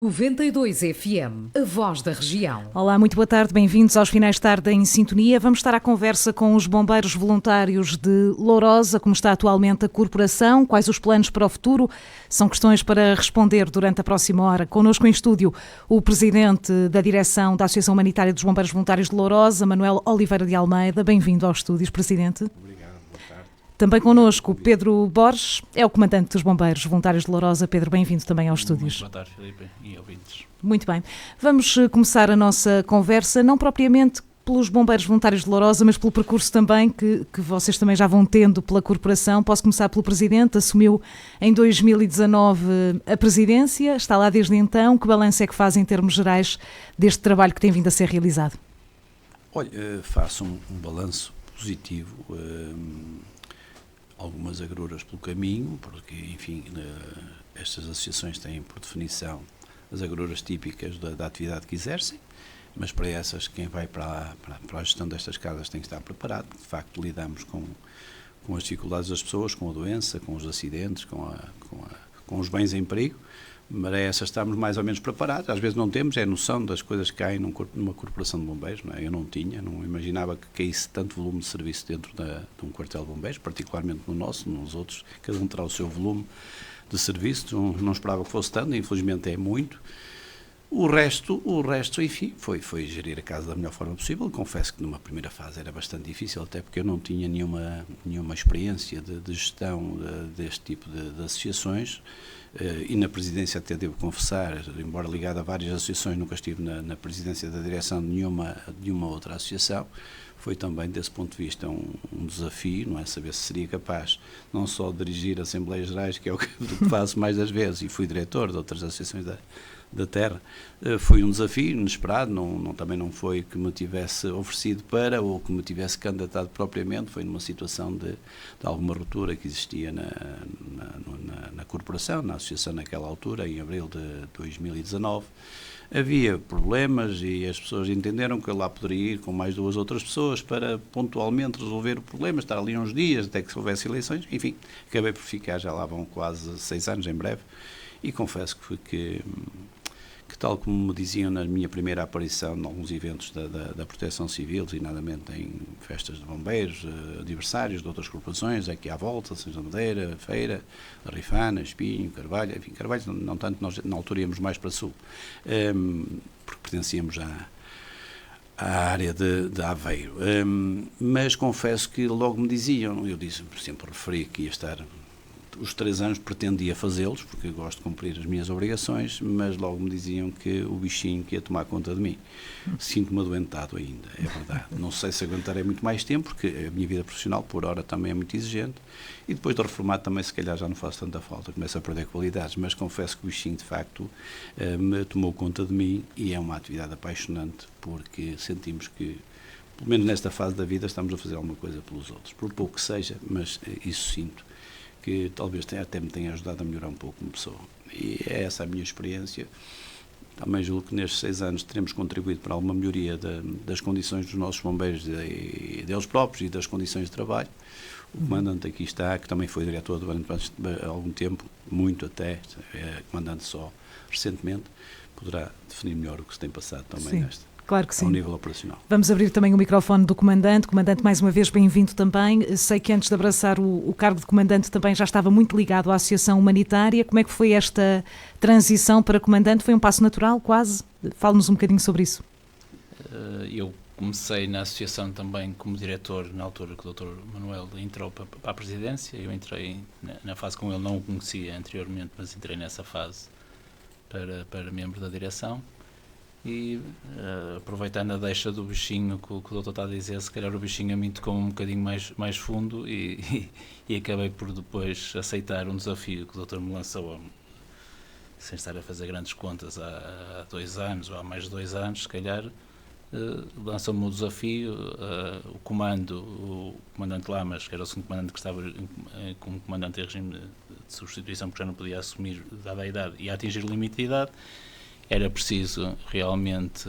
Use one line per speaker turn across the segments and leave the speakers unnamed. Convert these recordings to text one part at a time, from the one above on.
92 FM, a voz da região.
Olá, muito boa tarde, bem-vindos aos Finais de Tarde em Sintonia. Vamos estar à conversa com os bombeiros voluntários de Lourosa, como está atualmente a corporação, quais os planos para o futuro. São questões para responder durante a próxima hora. Connosco em estúdio o presidente da direção da Associação Humanitária dos Bombeiros Voluntários de Lourosa, Manuel Oliveira de Almeida. Bem-vindo aos estúdios, presidente.
Obrigado, boa tarde.
Também connosco Pedro Borges, é o comandante dos Bombeiros Voluntários de Lourosa. Pedro, bem-vindo também aos estúdios.
Boa tarde, Filipe e ouvintes.
Muito bem. Vamos começar a nossa conversa, não propriamente pelos Bombeiros Voluntários de Lourosa, mas pelo percurso também que vocês também já vão tendo pela corporação. Posso começar pelo presidente, assumiu em 2019 a presidência, está lá desde então. Que balanço é que faz em termos gerais deste trabalho que tem vindo a ser realizado?
Olha, faço um balanço positivo. Algumas agruras pelo caminho, porque, enfim, estas associações têm, por definição, as agruras típicas da atividade que exercem, mas para essas, quem vai para a gestão destas casas tem que estar preparado, porque, de facto, lidamos com as dificuldades das pessoas, com a doença, com os acidentes, com os bens em perigo. Para essas estamos mais ou menos preparados. Às vezes não temos noção das coisas que caem numa corporação de bombeiros, não é? Eu não imaginava que caísse tanto volume de serviço dentro de um quartel de bombeiros, particularmente no nosso, nos outros, cada um terá o seu volume de serviço, não esperava que fosse tanto, infelizmente é muito. O resto, enfim, foi gerir a casa da melhor forma possível. Confesso que numa primeira fase era bastante difícil, até porque eu não tinha nenhuma experiência de gestão deste tipo de associações. E na presidência até devo confessar, embora ligado a várias associações, nunca estive na presidência da direção de nenhuma outra associação. Foi também, desse ponto de vista, um desafio, não é? Saber se seria capaz não só de dirigir Assembleias Gerais, que é o que faço mais das vezes, e fui diretor de outras associações da terra. Foi um desafio inesperado, também não foi que me tivesse oferecido ou que me tivesse candidatado propriamente, foi numa situação de alguma ruptura que existia na corporação, na associação naquela altura, em abril de 2019. Havia problemas e as pessoas entenderam que eu lá poderia ir com mais 2 outras pessoas para pontualmente resolver o problema, estar ali uns dias até que houvesse eleições. Enfim, acabei por ficar, já lá vão quase 6 anos em breve, e confesso que tal como me diziam na minha primeira aparição em alguns eventos da Proteção Civil, designadamente em festas de bombeiros, aniversários de outras corporações, aqui à volta, São João da Madeira, Feira, Rifana, Espinho, Carvalho, enfim, Carvalho não tanto, nós na altura íamos mais para sul, porque pertencíamos à área de Aveiro, mas confesso que logo me diziam, eu sempre referi que ia estar os 3 anos, pretendia fazê-los, porque eu gosto de cumprir as minhas obrigações, mas logo me diziam que o bichinho que ia tomar conta de mim. Sinto-me adoentado ainda, é verdade. Não sei se aguentarei muito mais tempo, porque a minha vida profissional, por hora, também é muito exigente, e depois de reformado também, se calhar, já não faço tanta falta, começo a perder qualidades, mas confesso que o bichinho, de facto, me tomou conta de mim, e é uma atividade apaixonante, porque sentimos que, pelo menos nesta fase da vida, estamos a fazer alguma coisa pelos outros, por pouco que seja, mas isso sinto, que talvez até me tenha ajudado a melhorar um pouco como pessoa. E é essa a minha experiência. Também julgo que nestes 6 anos teremos contribuído para alguma melhoria das condições dos nossos bombeiros e deles próprios e das condições de trabalho. O comandante aqui está, que também foi diretor durante algum tempo, muito até, é comandante só recentemente, poderá definir melhor o que se tem passado também
Claro que sim.
ao nível operacional.
Vamos abrir também o microfone do comandante. Comandante, mais uma vez, bem-vindo também. Sei que antes de abraçar o cargo de comandante também já estava muito ligado à Associação Humanitária. Como é que foi esta transição para comandante? Foi um passo natural, quase? Fale-nos um bocadinho sobre isso.
Eu comecei na associação também como diretor, na altura que o Dr. Manuel entrou para a presidência. Eu entrei na fase com ele, não o conhecia anteriormente, mas entrei nessa fase para membro da direção. E aproveitando a deixa do bichinho que o doutor está a dizer, se calhar o bichinho a mim tocou um bocadinho mais fundo e acabei por depois aceitar um desafio que o doutor me lançou, sem estar a fazer grandes contas, há 2 anos ou há mais de 2 anos, se calhar, lançou-me o desafio, o comandante Lamas, que era o segundo comandante que estava como comandante em regime de substituição, porque já não podia assumir, dada a idade, e a atingir o limite de idade. Era preciso realmente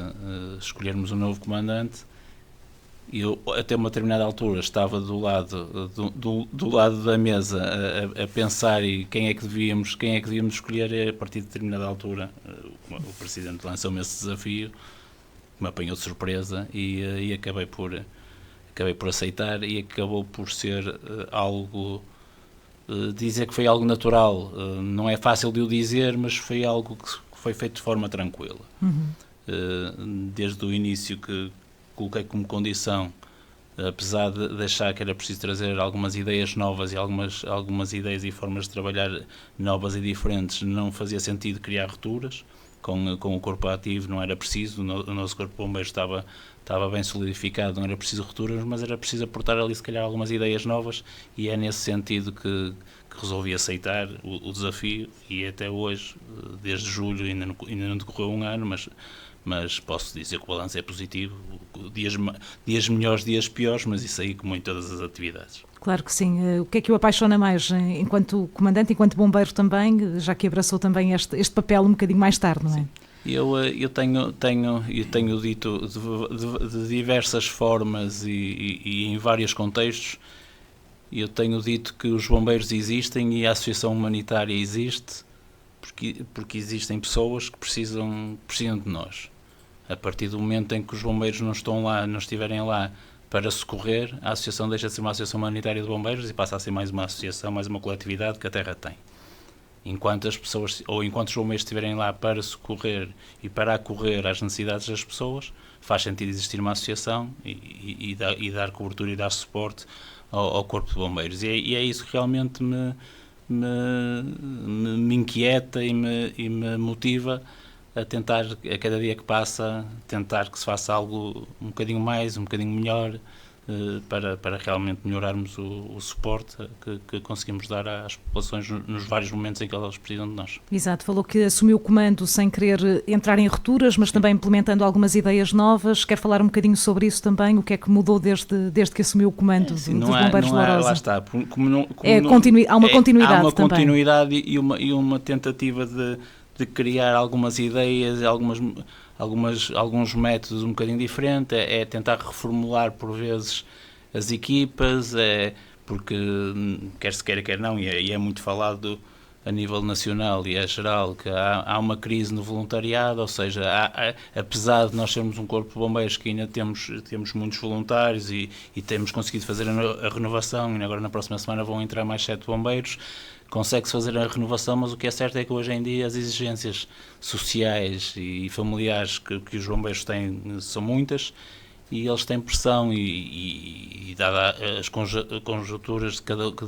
escolhermos um novo comandante eu, até uma determinada altura, estava do lado da mesa a pensar e quem é que devíamos escolher, e a partir de determinada altura o Presidente lançou-me esse desafio, que me apanhou de surpresa, e acabei por aceitar, e acabou por ser algo, dizer que foi algo natural, não é fácil de o dizer, mas foi algo que foi feito de forma tranquila. Desde o início que coloquei como condição, apesar de achar que era preciso trazer algumas ideias novas e algumas ideias e formas de trabalhar novas e diferentes, não fazia sentido criar rupturas. Com o corpo ativo não era preciso, o nosso corpo de bombeiros estava bem solidificado, não era preciso rupturas, mas era preciso aportar ali se calhar algumas ideias novas, e é nesse sentido que resolvi aceitar o desafio, e até hoje, desde julho, ainda não decorreu um ano, mas posso dizer que o balanço é positivo, dias melhores, dias piores, mas isso aí como em todas as atividades.
Claro que sim. O que é que o apaixona mais enquanto comandante, enquanto bombeiro também, já que abraçou também este papel um bocadinho mais tarde, não é? Sim.
Eu tenho dito de diversas formas e em vários contextos, eu tenho dito que os bombeiros existem e a associação humanitária existe porque existem pessoas que precisam de nós. A partir do momento em que os bombeiros não estiverem lá para socorrer, a associação deixa de ser uma associação humanitária de bombeiros e passa a ser mais uma associação, mais uma coletividade que a Terra tem. Enquanto os bombeiros estiverem lá para socorrer e para acorrer às necessidades das pessoas, faz sentido existir uma associação e dar cobertura e dar suporte ao corpo de bombeiros. E é isso que realmente me inquieta e me motiva a tentar, a cada dia que passa, tentar que se faça algo um bocadinho mais, um bocadinho melhor, para realmente melhorarmos o suporte que conseguimos dar às populações nos vários momentos em que elas precisam de nós.
Exato, falou que assumiu o comando sem querer entrar em rupturas, mas também implementando algumas ideias novas. Quer falar um bocadinho sobre isso também? O que é que mudou desde que assumiu o comando dos Bombeiros de Lourosa?
Lá está.
Há uma continuidade.
Há uma
também.
Continuidade e uma tentativa de criar algumas ideias, alguns métodos um bocadinho diferentes, é tentar reformular por vezes as equipas, porque quer se queira, quer não, e é muito falado a nível nacional e geral que há uma crise no voluntariado, ou seja, apesar de nós sermos um corpo de bombeiros que ainda temos muitos voluntários e temos conseguido fazer a renovação, e agora na próxima semana vão entrar mais 7 bombeiros, consegue-se fazer a renovação, mas o que é certo é que hoje em dia as exigências sociais e familiares que os bombeiros têm são muitas, e eles têm pressão e dada as conjunturas de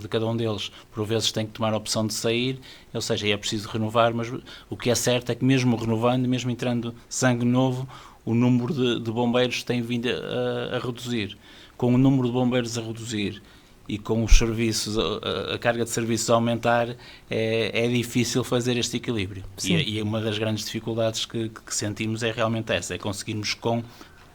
cada um deles, por vezes têm que tomar a opção de sair, ou seja, é preciso renovar, mas o que é certo é que mesmo renovando, mesmo entrando sangue novo, o número de bombeiros tem vindo a reduzir. Com o número de bombeiros a reduzir e com os serviços, a carga de serviços a aumentar, é difícil fazer este equilíbrio. E uma das grandes dificuldades que sentimos é realmente essa, é conseguirmos com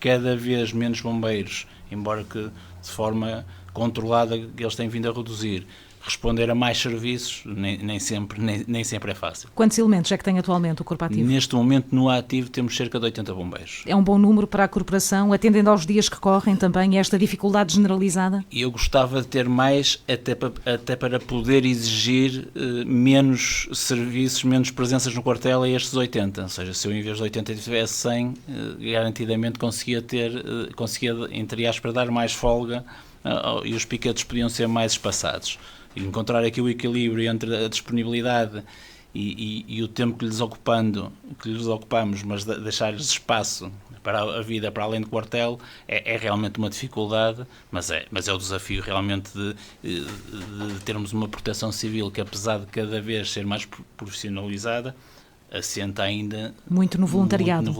cada vez menos bombeiros, embora que de forma controlada eles têm vindo a reduzir, responder a mais serviços nem sempre é fácil.
Quantos elementos é que tem atualmente o Corpo Ativo?
Neste momento, no ativo, temos cerca de 80 bombeiros.
É um bom número para a corporação, atendendo aos dias que correm também, esta dificuldade generalizada?
Eu gostava de ter mais, até para poder exigir menos serviços, menos presenças no quartel a estes 80. Ou seja, se eu em vez de 80 tivesse 100, garantidamente conseguia, entre aspas, dar mais folga e os piquetes podiam ser mais espaçados. Encontrar aqui o equilíbrio entre a disponibilidade e o tempo que lhes ocupamos, mas deixar-lhes espaço para a vida para além do quartel é realmente uma dificuldade, mas é o desafio realmente de termos uma proteção civil que, apesar de cada vez ser mais profissionalizada, assenta ainda
muito no voluntariado.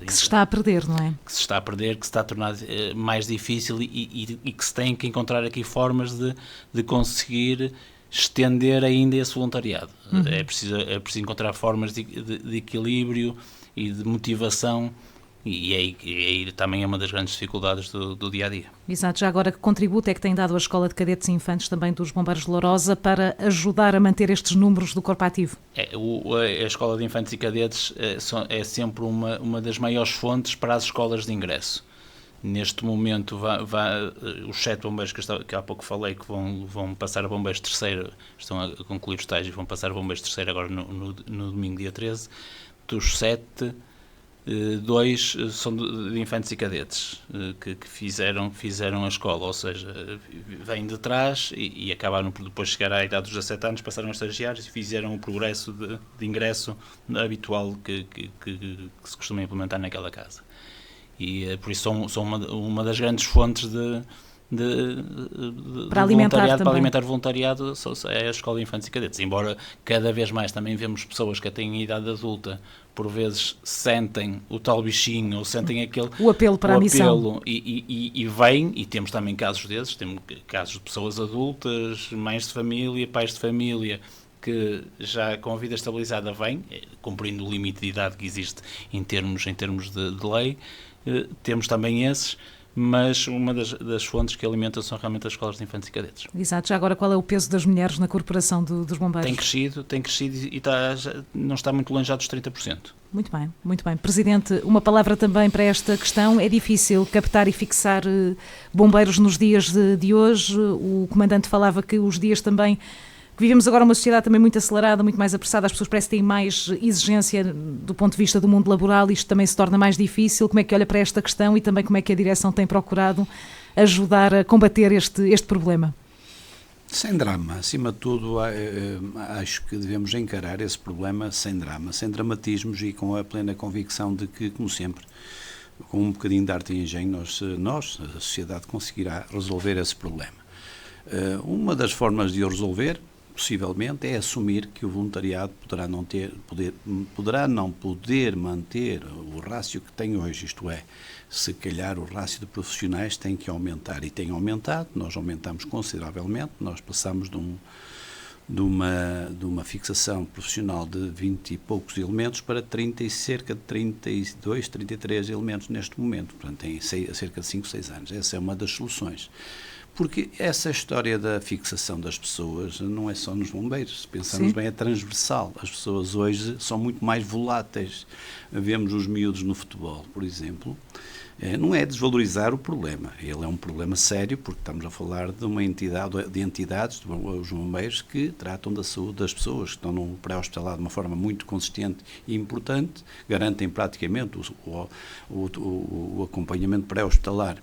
Que se está a perder, não é?
Que se está a perder, que se está a tornar mais difícil e que se tem que encontrar aqui formas de conseguir estender ainda esse voluntariado. Uhum. É preciso encontrar formas de equilíbrio e de motivação. E aí também é uma das grandes dificuldades do dia-a-dia.
Exato. Já agora, que contributo é que tem dado a Escola de Cadetes e Infantes também dos Bombeiros de Lourosa para ajudar a manter estes números do Corpo Ativo?
A Escola de Infantes e Cadetes é sempre uma das maiores fontes para as escolas de ingresso. Neste momento, os 7 bombeiros que há pouco falei, que vão passar a bombeiros terceiro, estão a concluir o estágio e vão passar a bombeiros terceiro agora no domingo, dia 13. Dos 7, 2 são de infantes e cadetes que fizeram a escola, ou seja, vêm de trás e acabaram por depois chegar à idade dos 17 anos, passaram a estagiários e fizeram o progresso de ingresso habitual que se costuma implementar naquela casa. E por isso são uma das grandes fontes
para alimentar
voluntariado é a Escola de Infantes e Cadetes, embora cada vez mais também vemos pessoas que têm idade adulta, por vezes sentem o tal bichinho ou sentem
o apelo para a missão
e vêm, e temos também casos desses, temos casos de pessoas adultas, mães de família, pais de família, que já com a vida estabilizada vêm, cumprindo o limite de idade que existe em termos de lei. Temos também esses, mas uma das fontes que alimentam são realmente as escolas de infantes e cadetes.
Exato. Já agora, qual é o peso das mulheres na corporação dos bombeiros?
Tem crescido e não está muito longe já dos 30%.
Muito bem, muito bem. Presidente, uma palavra também para esta questão. É difícil captar e fixar bombeiros nos dias de hoje. O comandante falava que os dias também... Vivemos agora uma sociedade também muito acelerada, muito mais apressada, as pessoas parecem que têm mais exigência do ponto de vista do mundo laboral, isto também se torna mais difícil. Como é que olha para esta questão e também como é que a direção tem procurado ajudar a combater este problema?
Sem drama, acima de tudo, acho que devemos encarar esse problema sem drama, sem dramatismos e com a plena convicção de que, como sempre, com um bocadinho de arte e engenho, nós a sociedade, conseguirá resolver esse problema. Uma das formas de o resolver, possivelmente, é assumir que o voluntariado poderá não poder manter o rácio que tem hoje, isto é, se calhar o rácio de profissionais tem que aumentar, e tem aumentado. Nós aumentamos consideravelmente, nós passamos de uma fixação profissional de 20 e poucos elementos para cerca de 32, 33 elementos neste momento, portanto em cerca de 5, 6 anos. Essa é uma das soluções. Porque essa história da fixação das pessoas não é só nos bombeiros, se pensarmos bem, é transversal. As pessoas hoje são muito mais voláteis. Vemos os miúdos no futebol, por exemplo. Não é desvalorizar o problema, ele é um problema sério, porque estamos a falar de uma entidades, os bombeiros, que tratam da saúde das pessoas, que estão num pré-hospitalar de uma forma muito consistente e importante, garantem praticamente o acompanhamento pré-hospitalar,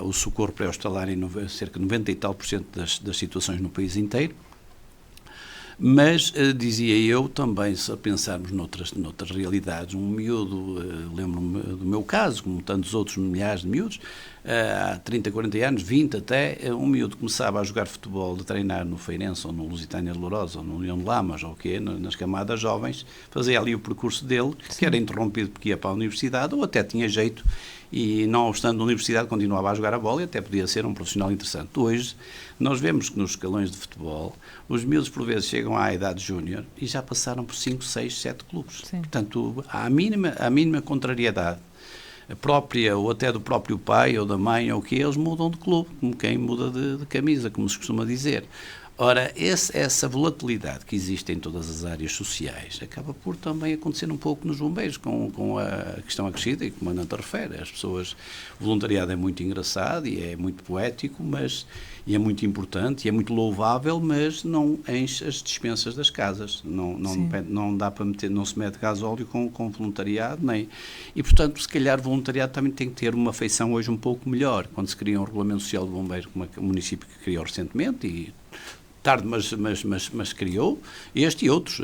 o socorro pré-hospitalar em cerca de 90 e tal % das situações no país inteiro. Mas, dizia eu, também, se pensarmos noutras realidades, um miúdo, lembro-me do meu caso, como tantos outros milhares de miúdos, há 30, 40 anos, 20 até, um miúdo começava a jogar futebol, de treinar no Feirense, ou no Lusitânia de Lourosa, ou no União de Lamas, ou o quê, nas camadas jovens, fazia ali o percurso dele, que era interrompido porque ia para a universidade, ou até tinha jeito, e não obstante na universidade continuava a jogar a bola e até podia ser um profissional interessante. Hoje, nós vemos que nos escalões de futebol, os miúdos por vezes chegam à idade júnior e já passaram por 5, 6, 7 clubes. Sim. Portanto, há a mínima contrariedade própria ou até do próprio pai ou da mãe ou o que, eles mudam de clube, como quem muda de camisa, como se costuma dizer. Ora, essa volatilidade que existe em todas as áreas sociais acaba por também acontecer um pouco nos bombeiros, com a questão acrescida, e como a Nanta refere, as pessoas, o voluntariado é muito engraçado e é muito poético, e é muito importante e é muito louvável, mas não enche as despensas das casas, não dá para meter, não se mete gasóleo com voluntariado, nem. E, portanto, se calhar o voluntariado também tem que ter uma feição hoje um pouco melhor. Quando se cria um regulamento social de bombeiros, como o município que criou recentemente, e tarde, mas criou, este e outros,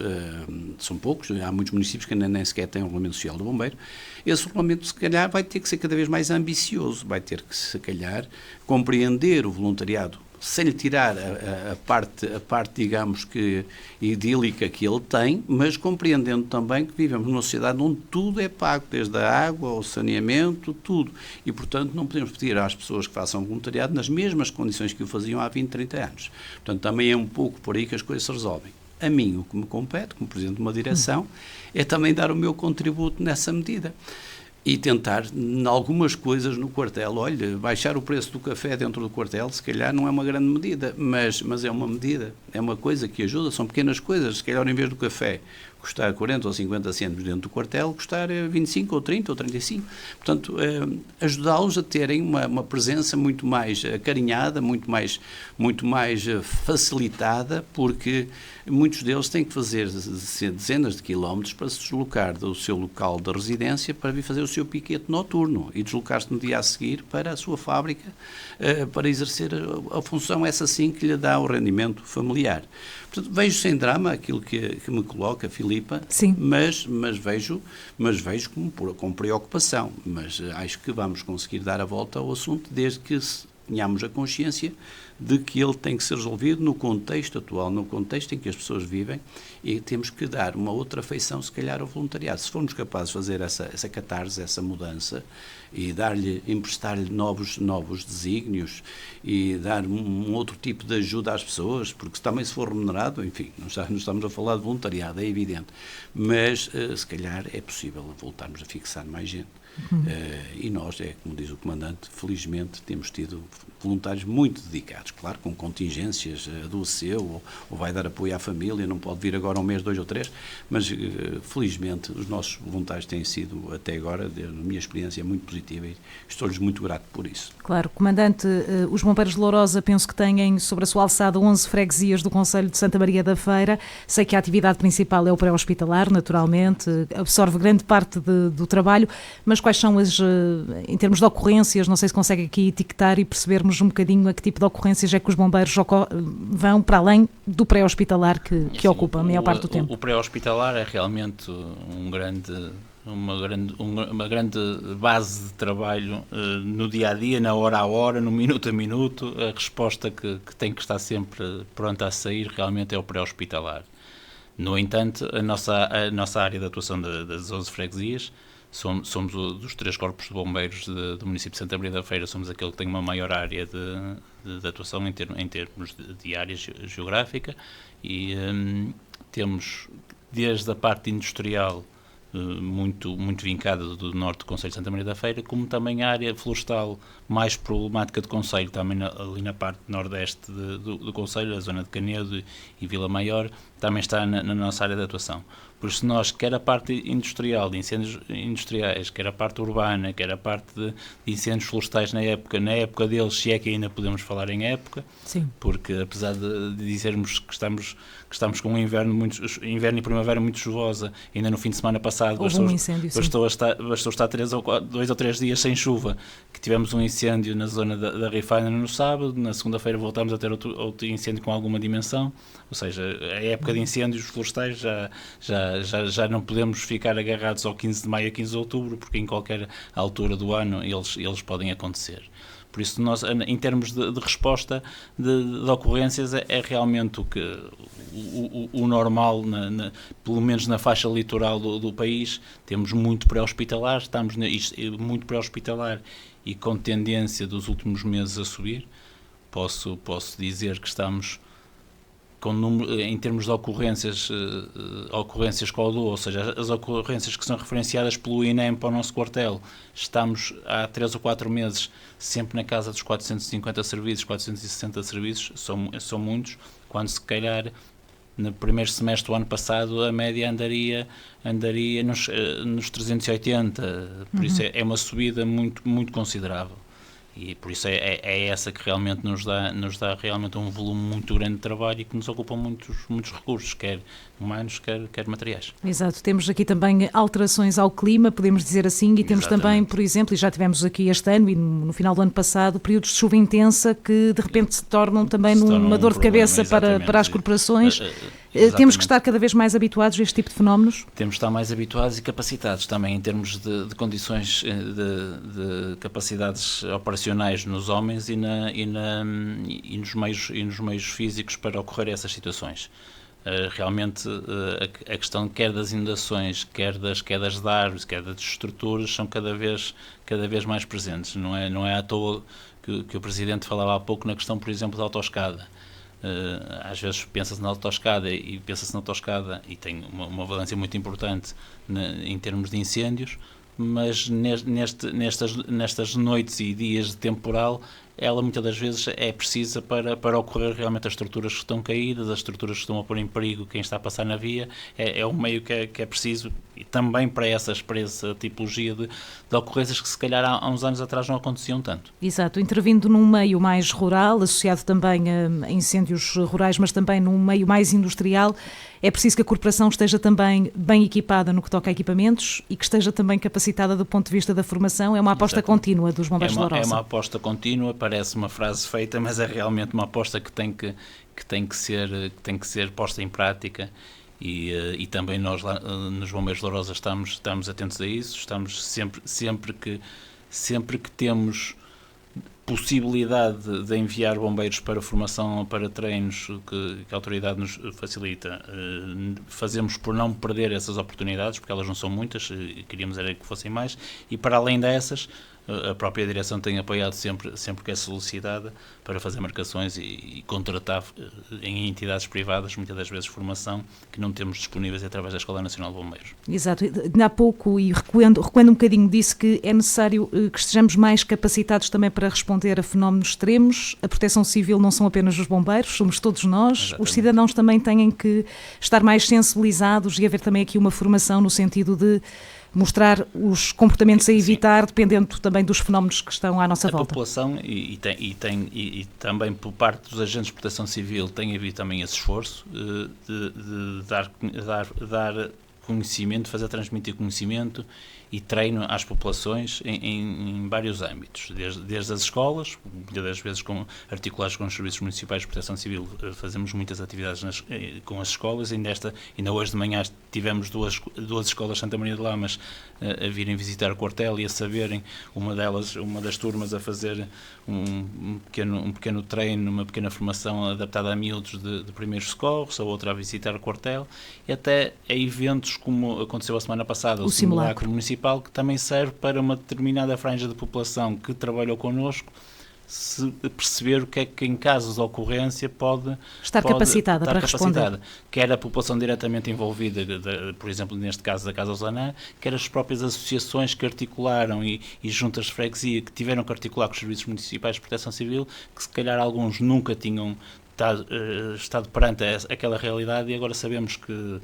são poucos, há muitos municípios que nem sequer têm um regulamento social do bombeiro. Esse regulamento, se calhar, vai ter que ser cada vez mais ambicioso, vai ter que, se calhar, compreender o voluntariado, sem lhe tirar a parte, digamos, que idílica que ele tem, mas compreendendo também que vivemos numa sociedade onde tudo é pago, desde a água ao saneamento, tudo. E, portanto, não podemos pedir às pessoas que façam voluntariado nas mesmas condições que o faziam há 20, 30 anos. Portanto, também é um pouco por aí que as coisas se resolvem. A mim, o que me compete, como Presidente de uma direção, é também dar o meu contributo nessa medida. E tentar, em algumas coisas no quartel, olha, baixar o preço do café dentro do quartel, se calhar não é uma grande medida, mas é uma medida, é uma coisa que ajuda, são pequenas coisas, se calhar em vez do café custar 40 ou 50 cêntimos dentro do quartel, custar 25 ou 30 ou 35. Portanto, ajudá-los a terem uma presença muito mais acarinhada, muito mais facilitada, porque muitos deles têm que fazer dezenas de quilómetros para se deslocar do seu local de residência para vir fazer o seu piquete noturno e deslocar-se no dia a seguir para a sua fábrica para exercer a função essa sim que lhe dá o rendimento familiar. Portanto, vejo sem drama aquilo que me coloca, Filipa,
sim.
mas vejo com preocupação. Mas acho que vamos conseguir dar a volta ao assunto desde que tenhamos a consciência de que ele tem que ser resolvido no contexto atual, no contexto em que as pessoas vivem, e temos que dar uma outra feição, se calhar, ao voluntariado. Se formos capazes de fazer essa catarse, essa mudança, e emprestar-lhe novos desígnios, e dar um outro tipo de ajuda às pessoas, porque também se for remunerado, enfim, não estamos a falar de voluntariado, é evidente, mas se calhar é possível voltarmos a fixar mais gente. E nós, como diz o Comandante, felizmente temos tido voluntários muito dedicados, claro, com contingências, adoeceu ou vai dar apoio à família, não pode vir agora um mês, 2 ou 3, mas felizmente os nossos voluntários têm sido, até agora, na minha experiência, muito positiva e estou-lhes muito grato por isso.
Claro, Comandante, os Bombeiros de Lourosa penso que têm sobre a sua alçada 11 freguesias do Concelho de Santa Maria da Feira. Sei que a atividade principal é o pré-hospitalar, naturalmente, absorve grande parte do trabalho, mas quais são em termos de ocorrências, não sei se consegue aqui etiquetar e percebermos um bocadinho a que tipo de ocorrências é que os bombeiros vão para além do pré-hospitalar que ocupa a maior parte do tempo.
O pré-hospitalar é realmente uma grande base de trabalho no dia-a-dia, na hora a hora, no minuto a minuto. A resposta que tem que estar sempre pronta a sair realmente é o pré-hospitalar. No entanto, a nossa área de atuação das 11 freguesias, somos dos 3 corpos de bombeiros do município de Santa Maria da Feira, somos aquele que tem uma maior área de atuação em termos de área geográfica, e temos desde a parte industrial muito vincada do norte do Concelho de Santa Maria da Feira, como também a área florestal mais problemática do Concelho, também ali na parte nordeste do Concelho, a zona de Canedo e Vila Maior, também está na nossa área de atuação. Por isso nós, quer a parte industrial, de incêndios industriais, quer a parte urbana, quer a parte de incêndios florestais na época deles, se é que ainda podemos falar em época,
sim,
porque apesar de dizermos que estamos com um inverno e primavera muito chuvosa, ainda no fim de semana passado bastou estar 2 ou 3 dias sem chuva, que tivemos um incêndio na zona da Rifaina no sábado, na segunda-feira voltámos a ter outro incêndio com alguma dimensão, ou seja, a época de incêndios florestais já não podemos ficar agarrados ao 15 de maio a 15 de outubro, porque em qualquer altura do ano eles podem acontecer. Por isso, nós, em termos de resposta de ocorrências, é realmente o normal, pelo menos na faixa litoral do país. Temos muito pré-hospitalar, estamos muito pré-hospitalar e com tendência dos últimos meses a subir. Posso dizer que estamos em termos de ocorrências com o DOO, ou seja, as ocorrências que são referenciadas pelo INEM para o nosso quartel, estamos há 3 ou 4 meses sempre na casa dos 450 serviços, 460 serviços, são muitos, quando se calhar no primeiro semestre do ano passado a média andaria nos 380, por isso é uma subida muito, muito considerável. E por isso é essa que realmente nos dá realmente um volume muito grande de trabalho e que nos ocupa muitos recursos, quer humanos, quer materiais.
Exato. Temos aqui também alterações ao clima, podemos dizer assim, e temos
Exatamente.
também, por exemplo, e já tivemos aqui este ano e no final do ano passado, períodos de chuva intensa que de repente se tornam também uma dor de cabeça para as corporações. Temos que estar cada vez mais habituados a este tipo de fenómenos?
Temos que estar mais habituados e capacitados também em termos de condições de capacidades operacionais nos homens e nos meios físicos para ocorrer essas situações. Realmente a questão quer das inundações, quer das quedas de árvores, quer das estruturas são cada vez mais presentes. Não é à toa que o Presidente falava há pouco na questão, por exemplo, da autoescada. Às vezes pensa-se na autoescada e tem uma valência muito importante em termos de incêndios, mas nestas noites e dias de temporal ela muitas das vezes é precisa para ocorrer realmente as estruturas que estão caídas, as estruturas que estão a pôr em perigo quem está a passar na via, é um meio que é preciso, e também para essa tipologia de ocorrências que se calhar há uns anos atrás não aconteciam tanto.
Exato, intervindo num meio mais rural, associado também a incêndios rurais, mas também num meio mais industrial, é preciso que a corporação esteja também bem equipada no que toca a equipamentos e que esteja também capacitada do ponto de vista da formação. É uma aposta contínua dos Bombeiros de Lourosa.
É uma aposta contínua, parece uma frase feita, mas é realmente uma aposta que tem que ser posta em prática. E também nós lá nos Bombeiros de Lourosa estamos atentos a isso, estamos sempre que temos possibilidade de enviar bombeiros para formação, para treinos que a autoridade nos facilita, fazemos por não perder essas oportunidades, porque elas não são muitas, e queríamos era que fossem mais, e para além dessas, a própria direção tem apoiado sempre que é solicitada para fazer marcações e contratar em entidades privadas, muitas das vezes formação, que não temos disponíveis através da Escola Nacional de Bombeiros.
Exato. Há pouco, e recuando um bocadinho, disse que é necessário que estejamos mais capacitados também para responder a fenómenos extremos. A proteção civil não são apenas os bombeiros, somos todos nós. Exatamente. Os cidadãos também têm que estar mais sensibilizados e haver também aqui uma formação no sentido de mostrar os comportamentos a evitar, dependendo também dos fenómenos que estão à nossa volta.
A população e também por parte dos agentes de proteção civil tem havido também esse esforço de dar conhecimento, fazer transmitir conhecimento e treino às populações em vários âmbitos, desde as escolas, muitas das vezes articulados com os serviços municipais de proteção civil, fazemos muitas atividades com as escolas. Ainda hoje de manhã tivemos duas escolas Santa Maria de Lamas a virem visitar o quartel e a saberem, uma das turmas a fazer um pequeno treino, uma pequena formação adaptada a miúdos de primeiros socorros, a outra a visitar o quartel, e até a eventos como aconteceu a semana passada, o simulacro municipal, que também serve para uma determinada franja de população que trabalhou connosco se perceber o que é que em casos de ocorrência pode
estar capacitada para responder.
Quer a população diretamente envolvida, por exemplo, neste caso da Casa Osanã, quer as próprias associações que articularam e juntas de freguesia que tiveram que articular com os serviços municipais de proteção civil, que se calhar alguns nunca tinham estado perante aquela realidade, e agora sabemos que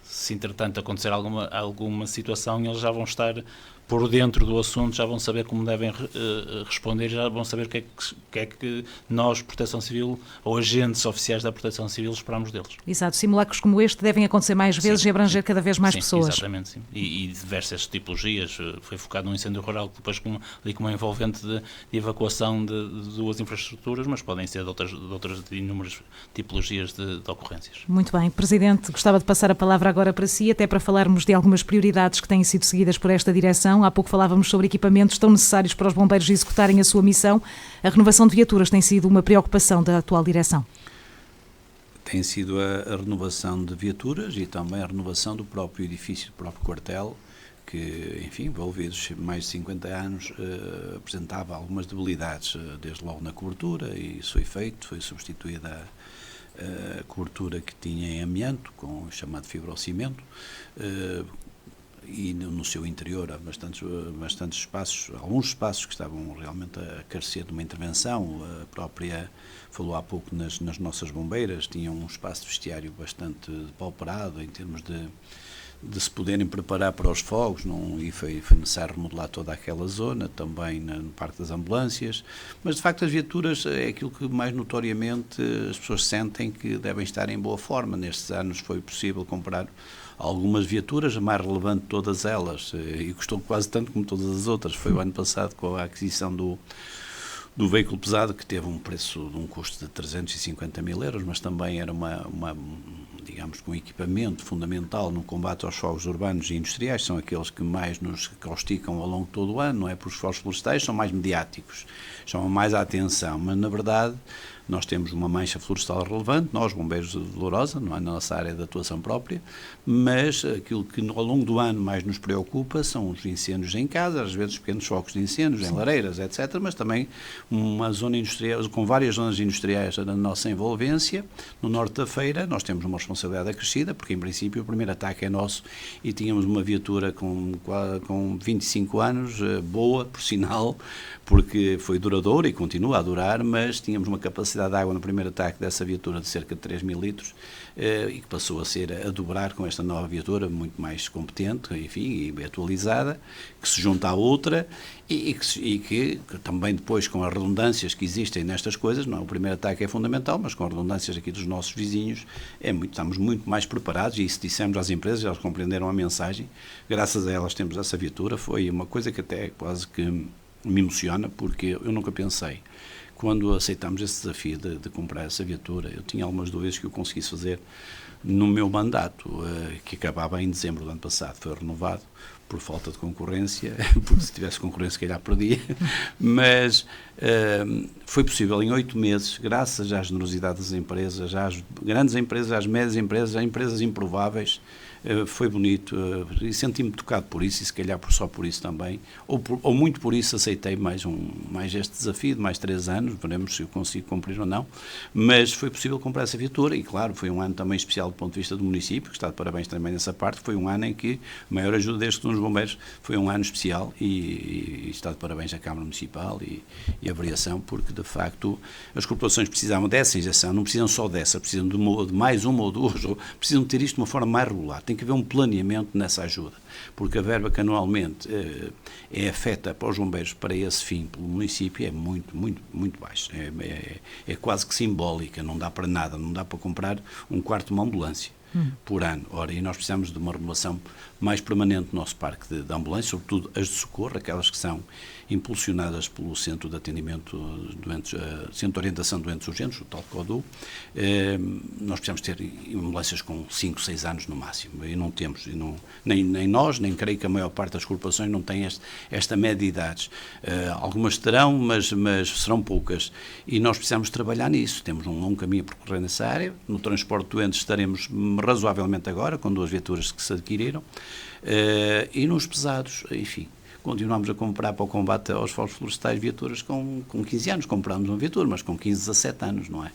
se entretanto acontecer alguma situação, eles já vão estar por dentro do assunto, já vão saber como devem responder, já vão saber o que é que nós, Proteção Civil, ou agentes oficiais da Proteção Civil, esperamos deles.
Exato, simulacros como este devem acontecer mais vezes e abranger cada vez mais pessoas.
Exatamente, sim. E diversas tipologias. Foi focado num incêndio rural, depois com uma envolvente de evacuação de duas infraestruturas, mas podem ser de outras inúmeras tipologias de ocorrências.
Muito bem. Presidente, gostava de passar a palavra agora para si, até para falarmos de algumas prioridades que têm sido seguidas por esta direção. Há pouco falávamos sobre equipamentos tão necessários para os bombeiros executarem a sua missão. A renovação de viaturas tem sido uma preocupação da atual direção?
Tem sido a renovação de viaturas e também a renovação do próprio edifício, do próprio quartel, que, enfim, envolvidos mais de 50 anos, apresentava algumas debilidades, desde logo na cobertura, e isso foi feito, foi substituída a cobertura que tinha em amianto, com o chamado fibrocimento, e no seu interior há bastantes espaços, alguns espaços que estavam realmente a carecer de uma intervenção. A própria, falou há pouco nas nossas bombeiras, tinham um espaço de vestiário bastante depauperado em termos de se poderem preparar para os fogos, e foi necessário remodelar toda aquela zona, também no Parque das Ambulâncias, mas de facto as viaturas é aquilo que mais notoriamente as pessoas sentem que devem estar em boa forma. Nestes anos foi possível comprar algumas viaturas, a mais relevante de todas elas, e custou quase tanto como todas as outras, foi o ano passado com a aquisição do veículo pesado, que teve um custo de 350 mil euros, mas também era digamos, um equipamento fundamental no combate aos fogos urbanos e industriais. São aqueles que mais nos causticam ao longo de todo o ano, não é? Porque os fogos florestais são mais mediáticos, chamam mais a atenção, mas na verdade nós temos uma mancha florestal relevante, nós, bombeiros de Lourosa, não é na nossa área de atuação própria, mas aquilo que ao longo do ano mais nos preocupa são os incêndios em casa, às vezes pequenos focos de incêndios, em lareiras, etc., mas também uma zona industrial, com várias zonas industriais na nossa envolvência. No norte da Feira nós temos uma responsabilidade acrescida, porque em princípio o primeiro ataque é nosso e tínhamos uma viatura com 25 anos, boa, por sinal, porque foi duradoura e continua a durar, mas tínhamos uma capacidade de água no primeiro ataque dessa viatura de cerca de 3 mil litros, e que passou a dobrar com esta nova viatura, muito mais competente, enfim, e atualizada, que se junta à outra e que também depois, com as redundâncias que existem nestas coisas, não, o primeiro ataque é fundamental, mas com as redundâncias aqui dos nossos vizinhos, estamos muito mais preparados, e isso dissemos às empresas, elas compreenderam a mensagem, graças a elas temos essa viatura. Foi uma coisa que até quase que me emociona, porque eu nunca pensei, quando aceitámos esse desafio de comprar essa viatura, eu tinha algumas dúvidas que eu conseguisse fazer no meu mandato, que acabava em dezembro do ano passado, foi renovado por falta de concorrência, porque se tivesse concorrência, se calhar perdia, mas foi possível em 8 meses, graças à generosidade das empresas, às grandes empresas, às médias empresas, às empresas improváveis. Foi bonito, e senti-me tocado por isso, e se calhar só por isso também, ou muito por isso aceitei mais este desafio de mais 3 anos, veremos se eu consigo cumprir ou não, mas foi possível comprar essa viatura, e claro, foi um ano também especial do ponto de vista do município, que está de parabéns também nessa parte. Foi um ano em que a maior ajuda desde que nos bombeiros, foi um ano especial, e está de parabéns à Câmara Municipal e a variação, porque de facto as corporações precisavam dessa injeção, não precisam só dessa, precisam de mais uma ou duas, ou precisam de ter isto de uma forma mais regular. Tem que haver um planeamento nessa ajuda, porque a verba que anualmente é afeta para os bombeiros para esse fim pelo município é muito, muito, muito baixa, é quase que simbólica, não dá para nada, não dá para comprar um quarto de uma ambulância por ano. Ora, e nós precisamos de uma renovação mais permanente do nosso parque de ambulâncias, sobretudo as de socorro, aquelas que são impulsionadas pelo Centro de Atendimento Doentes, Centro de Orientação de Doentes Urgentes, o tal CODU. Nós precisamos ter ambulâncias com 5, 6 anos no máximo, e não temos, nem nós, nem creio que a maior parte das corporações não tem esta média de idades. Algumas terão, mas serão poucas, e nós precisamos trabalhar nisso. Temos um longo caminho a percorrer nessa área. No transporte de doentes estaremos razoavelmente agora, com 2 viaturas que se adquiriram, e nos pesados, enfim, continuamos a comprar para o combate aos fogos florestais viaturas com 15 anos, compramos uma viatura, mas com 15, 17 anos, não é?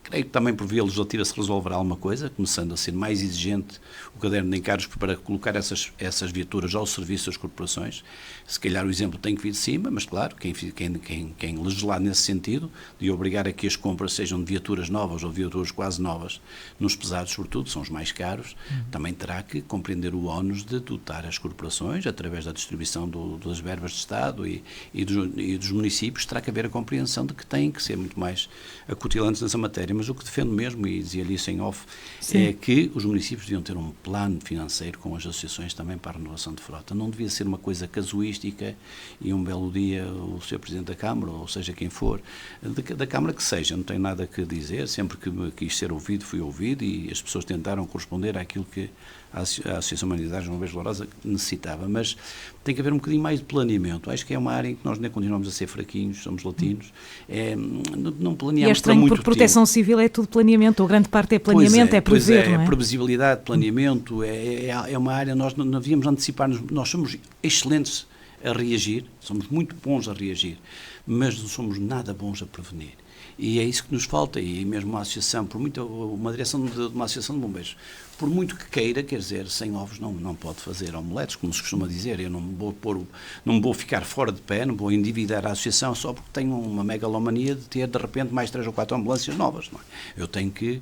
Creio que também por via legislativa se resolverá alguma coisa, começando a ser mais exigente o caderno de encargos para colocar essas viaturas ao serviço das corporações. Se calhar o exemplo tem que vir de cima, mas claro, quem legislar nesse sentido, de obrigar a que as compras sejam de viaturas novas ou viaturas quase novas, nos pesados sobretudo, são os mais caros, também terá que compreender o ónus de dotar as corporações, através da distribuição das verbas de Estado e dos municípios, terá que haver a compreensão de que têm que ser muito mais acutilantes nessa matéria. Mas o que defendo mesmo, e dizia-lhe isso em off, é que os municípios deviam ter um plano financeiro com as associações também para a renovação de frota. Não devia ser uma coisa casuística e um belo dia o Sr. Presidente da Câmara, ou seja quem for, da Câmara que seja, não tenho nada a dizer, sempre que quis ser ouvido, fui ouvido, e as pessoas tentaram corresponder àquilo que a Associação Humanitária João Verde Lourosa necessitava, mas tem que haver um bocadinho mais de planeamento. Acho que é uma área em que nós nem continuamos a ser fraquinhos, somos latinos, não planeamos.
E é estranho,
para muito
porque proteção civil é tudo planeamento, ou grande parte é planeamento, é prever, não é?
Previsibilidade, planeamento, é uma área, nós não devíamos antecipar-nos, nós somos excelentes a reagir, somos muito bons a reagir, mas não somos nada bons a prevenir. E é isso que nos falta, e mesmo uma direção de uma associação de bombeiros, por muito que queira, quer dizer, sem ovos não pode fazer omeletes, como se costuma dizer. Eu não me vou ficar fora de pé, não vou endividar a associação só porque tenho uma megalomania de ter de repente mais 3 ou 4 ambulâncias novas, não é? Eu tenho que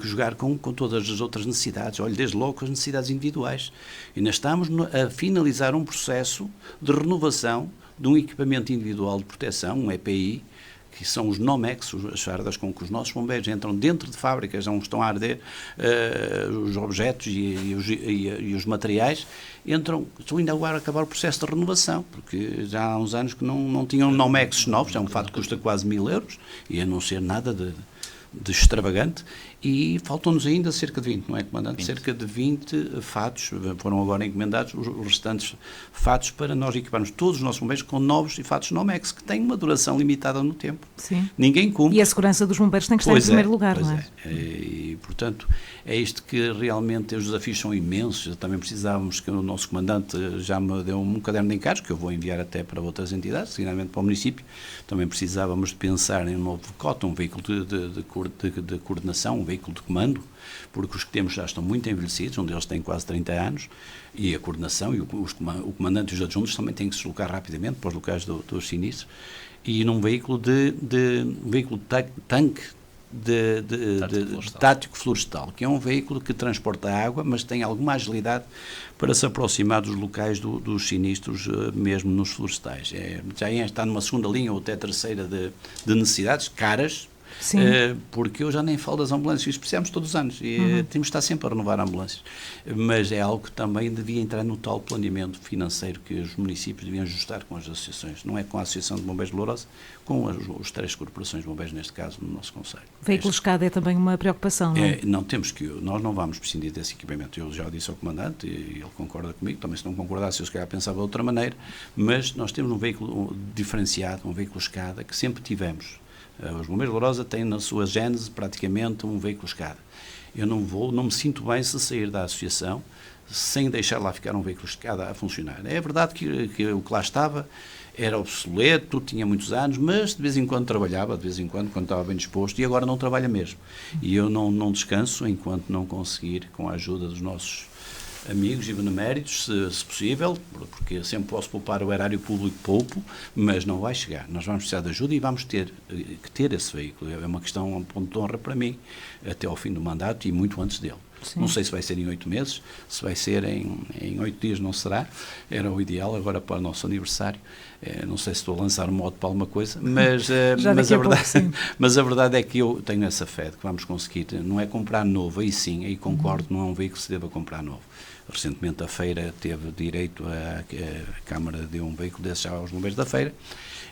jogar com todas as outras necessidades, olha, desde logo com as necessidades individuais. E nós estamos a finalizar um processo de renovação de um equipamento individual de proteção, um EPI, que são os NOMEX, as fardas com que os nossos bombeiros entram dentro de fábricas onde estão a arder os objetos e os materiais, estão ainda agora a acabar o processo de renovação, porque já há uns anos que não tinham NOMEX novos, é um fato que custa quase 1.000 euros, e a não ser nada de extravagante, e faltam-nos ainda cerca de 20, não é, Comandante? 20. Cerca de 20 fatos, foram agora encomendados os restantes fatos para nós equiparmos todos os nossos bombeiros com novos e fatos NOMEX, que têm uma duração limitada no tempo.
Sim.
Ninguém cumpre.
E a segurança dos bombeiros tem que estar em primeiro lugar, não é?
E, portanto, é isto que realmente os desafios são imensos. Também precisávamos que o nosso Comandante já me deu um caderno de encargos, que eu vou enviar até para outras entidades, seguidamente para o município. Também precisávamos de pensar em um novo COT, um veículo de de coordenação, um veículo de comando, porque os que temos já estão muito envelhecidos, um deles tem quase 30 anos, e a coordenação e o comandante e os adjuntos também têm que se deslocar rapidamente para os locais dos sinistros, e num veículo tanque tático florestal, que é um veículo que transporta água, mas tem alguma agilidade para se aproximar dos locais dos sinistros, mesmo nos florestais. Já está numa segunda linha ou até terceira de necessidades caras, porque eu já nem falo das ambulâncias, precisamos todos os anos e temos de estar sempre a renovar ambulâncias, mas é algo que também devia entrar no tal planeamento financeiro que os municípios deviam ajustar com as associações, não é com a Associação de Bombeiros de Lourosa, com as 3 corporações de bombeiros, neste caso, no nosso concelho.
Veículo escada é também uma preocupação, não é?
Nós não vamos prescindir desse equipamento. Eu já disse ao comandante, e ele concorda comigo, também se não concordasse eu se calhar pensava de outra maneira, mas nós temos um veículo diferenciado, um veículo escada, que sempre tivemos. Os Bombeiros de Lourosa têm na sua gênese praticamente um veículo escada. Eu não me sinto bem se sair da associação sem deixar lá ficar um veículo escada a funcionar. É verdade que o que lá estava era obsoleto, tinha muitos anos, mas de vez em quando trabalhava, quando estava bem disposto, e agora não trabalha mesmo. E eu não descanso enquanto não conseguir, com a ajuda dos nossos amigos e beneméritos, se possível, porque sempre posso poupar o erário público, poupo, mas não vai chegar. Nós vamos precisar de ajuda e vamos ter que ter esse veículo. É uma questão, um ponto de honra para mim, até ao fim do mandato e muito antes dele. Sim. Não sei se vai ser em 8 meses, se vai ser em 8 dias, não será. Era o ideal agora para o nosso aniversário. Não sei se estou a lançar um modo para alguma coisa, mas a verdade é que eu tenho essa fé de que vamos conseguir. Não é comprar novo, aí sim, aí concordo, não é um veículo que se deva comprar novo. Recentemente a Feira teve direito, a Câmara deu um veículo desse já aos bombeiros da Feira,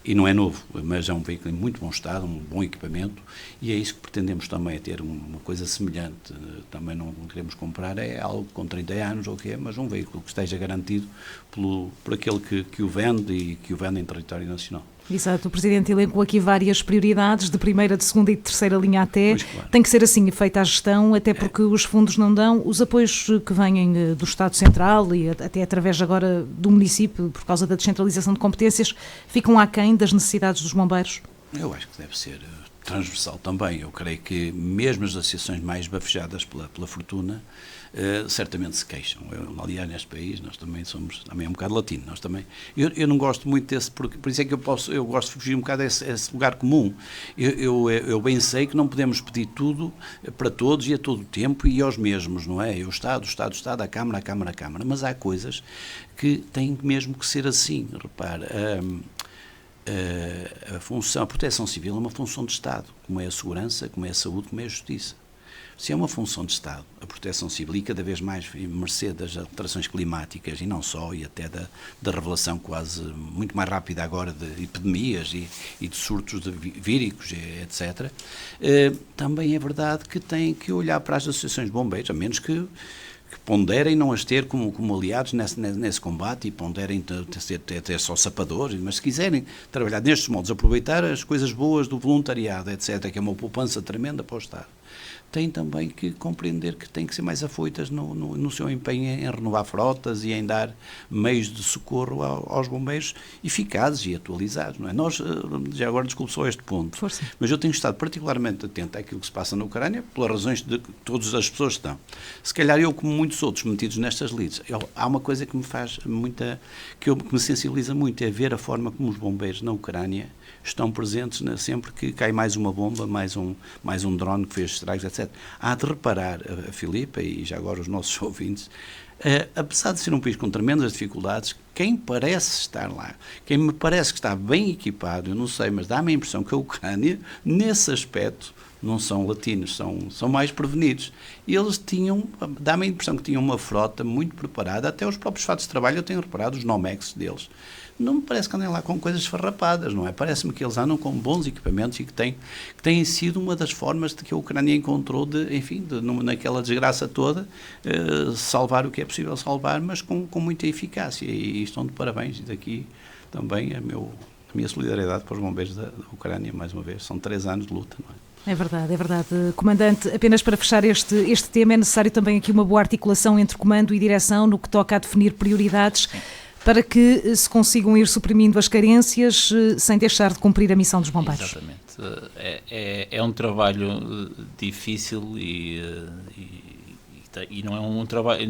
e não é novo, mas é um veículo em muito bom estado, um bom equipamento, e é isso que pretendemos também, é ter uma coisa semelhante. Também não queremos comprar algo com 30 anos ou o que é, mas um veículo que esteja garantido por aquele que o vende e que o vende em território nacional.
Exato, o Presidente elencou aqui várias prioridades, de primeira, de segunda e de terceira linha até.
Pois, claro.
Tem que ser assim feita a gestão, até porque os fundos não dão, os apoios que vêm do Estado Central e até através agora do município, por causa da descentralização de competências, ficam aquém das necessidades dos bombeiros? Eu
acho que deve ser transversal também. Eu creio que mesmo as associações mais bafejadas pela fortuna certamente se queixam. Aliás, neste país nós também é um bocado latino. Nós também, eu não gosto muito desse, por isso é que eu gosto de fugir um bocado a esse lugar comum. Eu bem sei que não podemos pedir tudo para todos e a todo o tempo e aos mesmos, não é? O Estado, a Câmara, mas há coisas que têm mesmo que ser assim. Repara, a proteção civil é uma função de Estado, como é a segurança, como é a saúde, como é a justiça. Se é uma função de Estado, a proteção civil, e cada vez mais mercê das alterações climáticas, e não só, e até da revelação quase muito mais rápida agora de epidemias e de surtos víricos, etc., também é verdade que tem que olhar para as associações de bombeiros, a menos que ponderem não as ter como aliados nesse combate e ponderem ter só sapadores, mas se quiserem trabalhar nestes modos, aproveitar as coisas boas do voluntariado, etc., que é uma poupança tremenda para o Estado, têm também que compreender que têm que ser mais afoitas no seu empenho em renovar frotas e em dar meios de socorro aos bombeiros eficazes e atualizados, não é? Nós, já agora desculpe só este ponto,
Força.
Mas eu tenho estado particularmente atento àquilo que se passa na Ucrânia, pelas razões de que todas as pessoas estão. Se calhar eu, como muitos outros metidos nestas lides, há uma coisa que me faz que me sensibiliza muito, é ver a forma como os bombeiros na Ucrânia estão presentes sempre que cai mais uma bomba, mais um drone que fez estragos, etc. Há de reparar, a Filipe e já agora os nossos ouvintes, apesar de ser um país com tremendas dificuldades, quem parece estar lá, quem me parece que está bem equipado, eu não sei, mas dá-me a impressão que a Ucrânia, nesse aspecto, não são latinos, são mais prevenidos. Eles dá-me a impressão que tinham uma frota muito preparada, até os próprios fatos de trabalho, eu tenho reparado, os Nomex deles, não me parece que andem lá com coisas esfarrapadas, não é? Parece-me que eles andam com bons equipamentos e que têm sido uma das formas de que a Ucrânia encontrou naquela desgraça toda, salvar o que é possível salvar, mas com muita eficácia, e estão de parabéns. E daqui também a minha solidariedade para os bombeiros da Ucrânia, mais uma vez, são 3 anos de luta, não é?
É verdade. Comandante, apenas para fechar este tema, é necessário também aqui uma boa articulação entre comando e direção no que toca a definir prioridades para que se consigam ir suprimindo as carências sem deixar de cumprir a missão dos bombeiros.
Exatamente. É um trabalho difícil e não é um trabalho,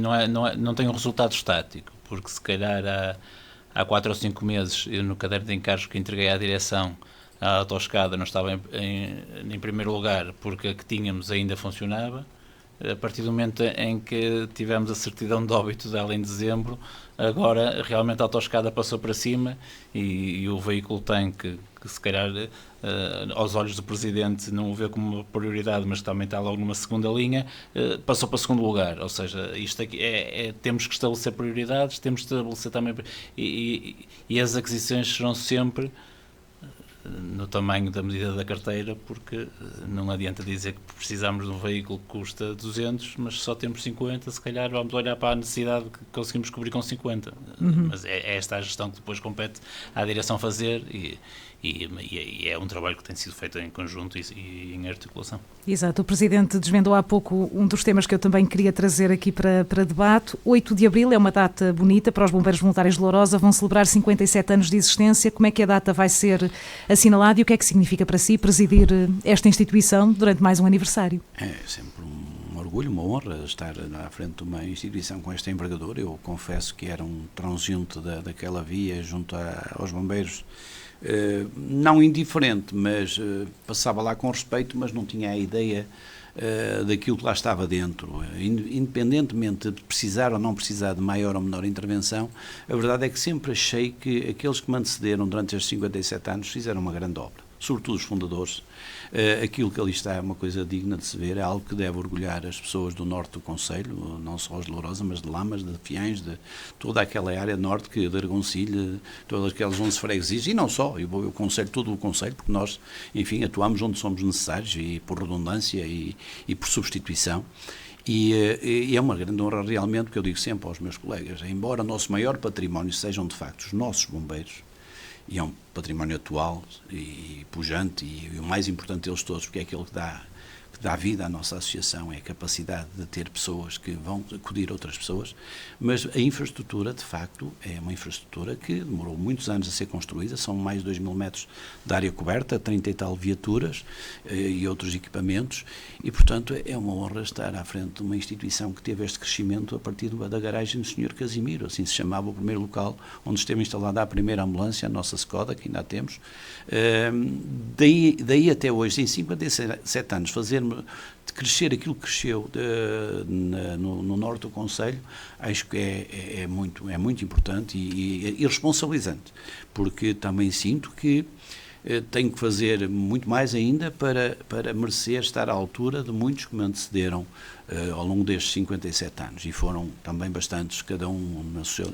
não tem um resultado estático, porque se calhar há 4 ou 5 meses, eu no caderno de encargos que entreguei à direção, a autoescada não estava em primeiro lugar porque a que tínhamos ainda funcionava. A partir do momento em que tivemos a certidão de óbito dela em dezembro, agora realmente a autoescada passou para cima e o veículo tanque, que se calhar aos olhos do Presidente não o vê como uma prioridade, mas também está logo numa segunda linha, passou para segundo lugar. Ou seja, isto aqui temos que estabelecer prioridades, temos que estabelecer também... E as aquisições serão sempre no tamanho da medida da carteira, porque não adianta dizer que precisamos de um veículo que custa 200, mas só temos 50, se calhar vamos olhar para a necessidade que conseguimos cobrir com 50. Mas é esta a gestão que depois compete à direção fazer e é um trabalho que tem sido feito em conjunto e em articulação.
Exato, o Presidente desvendou há pouco um dos temas que eu também queria trazer aqui para debate. 8 de Abril é uma data bonita para os Bombeiros Voluntários de Lourosa, vão celebrar 57 anos de existência. Como é que a data vai ser assinalada e o que é que significa para si presidir esta instituição durante mais um aniversário?
É sempre um orgulho, uma honra estar à frente de uma instituição com esta envergadura. Eu confesso que era um transeunte daquela via junto aos bombeiros, não indiferente, mas passava lá com respeito, mas não tinha a ideia daquilo que lá estava dentro. Independentemente de precisar ou não precisar de maior ou menor intervenção, a verdade é que sempre achei que aqueles que me antecederam durante estes 57 anos fizeram uma grande obra, sobretudo os fundadores. Aquilo que ali está é uma coisa digna de se ver, é algo que deve orgulhar as pessoas do norte do concelho, não só os de Lourosa, mas de Lamas, de Fiães, de toda aquela área norte, de Argoncilho, todas aquelas 11 freguesias, e não só, eu conselho todo o concelho, porque nós, enfim, atuamos onde somos necessários, e por redundância e por substituição. E é uma grande honra realmente, porque eu digo sempre aos meus colegas, embora o nosso maior património sejam de facto os nossos bombeiros, e é um património atual e pujante, e o mais importante deles todos, porque é aquele que dá vida à nossa associação, é a capacidade de ter pessoas que vão acudir outras pessoas, mas a infraestrutura, de facto, é uma infraestrutura que demorou muitos anos a ser construída, são mais de 2.000 metros de área coberta, 30 e tal viaturas e outros equipamentos, e, portanto, é uma honra estar à frente de uma instituição que teve este crescimento a partir da garagem do Sr. Casimiro, assim se chamava o primeiro local onde esteve instalada a primeira ambulância, a nossa Skoda, que ainda a temos. Daí até hoje, em 57 anos, de crescer aquilo que cresceu no norte do concelho, acho que é muito importante e responsabilizante, porque também sinto que tenho que fazer muito mais ainda para merecer estar à altura de muitos que me antecederam ao longo destes 57 anos, e foram também bastantes, cada um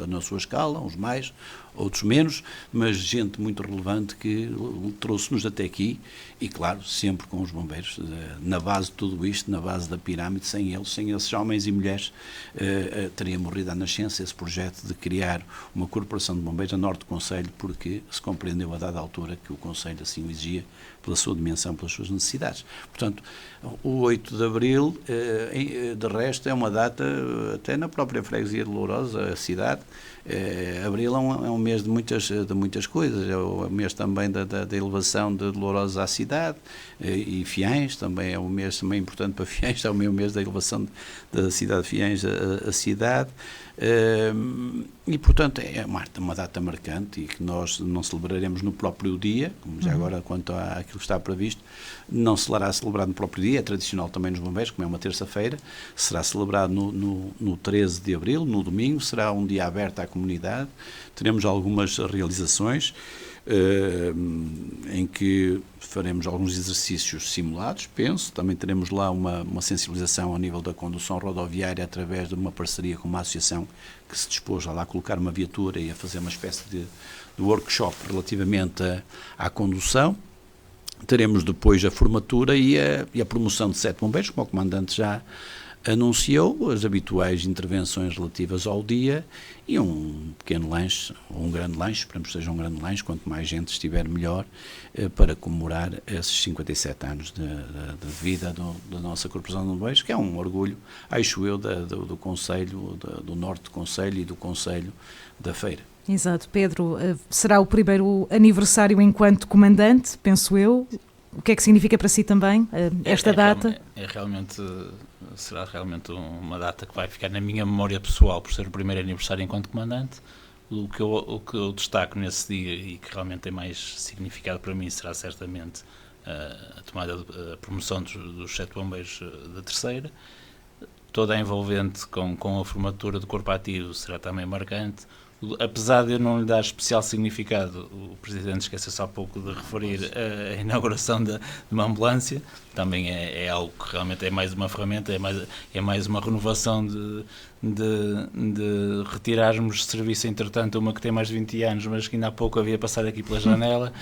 na sua escala, uns mais, outros menos, mas gente muito relevante que trouxe-nos até aqui, e claro, sempre com os bombeiros, na base de tudo isto, na base da pirâmide. Sem esses homens e mulheres, teria morrido à nascença esse projeto de criar uma corporação de bombeiros a norte do concelho, porque se compreendeu a dada altura que o concelho assim o exigia, pela sua dimensão, pelas suas necessidades. Portanto, o 8 de Abril, de resto, é uma data, até na própria freguesia de Lourosa, a cidade, Abril é um mês de muitas coisas, é o mês também da elevação de Lourosa à cidade, e Fiães também é um mês também importante para Fiães, é o mês da elevação da cidade de Fiães à cidade, e portanto é uma data marcante, e que nós não celebraremos no próprio dia, como já agora quanto àquilo que está previsto, não será celebrado no próprio dia, é tradicional também nos bombeiros, como é uma terça-feira, será celebrado no 13 de Abril, no domingo, será um dia aberto à comunidade, teremos algumas realizações, em que faremos alguns exercícios simulados, penso, também teremos lá uma sensibilização ao nível da condução rodoviária através de uma parceria com uma associação que se dispôs a lá colocar uma viatura e a fazer uma espécie de workshop relativamente à condução. Teremos depois a formatura e a promoção de 7 bombeiros, como o Comandante já anunciou as habituais intervenções relativas ao dia e um pequeno lanche, ou um grande lanche, esperamos que seja um grande lanche, quanto mais gente estiver melhor, para comemorar esses 57 anos de vida da nossa Corporação de Bombeiros, que é um orgulho, acho eu, do Conselho, do Norte do Conselho e do Conselho da Feira.
Exato. Pedro, será o primeiro aniversário enquanto comandante, penso eu. O que é que significa para si também esta data?
Será realmente uma data que vai ficar na minha memória pessoal por ser o primeiro aniversário enquanto comandante. O que eu destaco nesse dia e que realmente tem mais significado para mim será certamente a promoção dos 7 bombeiros da terceira. Toda a envolvente com a formatura do corpo ativo será também marcante. Apesar de eu não lhe dar especial significado, o Presidente esqueceu-se há pouco de referir a inauguração de uma ambulância, também é algo que realmente é mais uma ferramenta, é mais uma renovação de retirarmos de serviço, entretanto, uma que tem mais de 20 anos, mas que ainda há pouco havia passado aqui pela janela,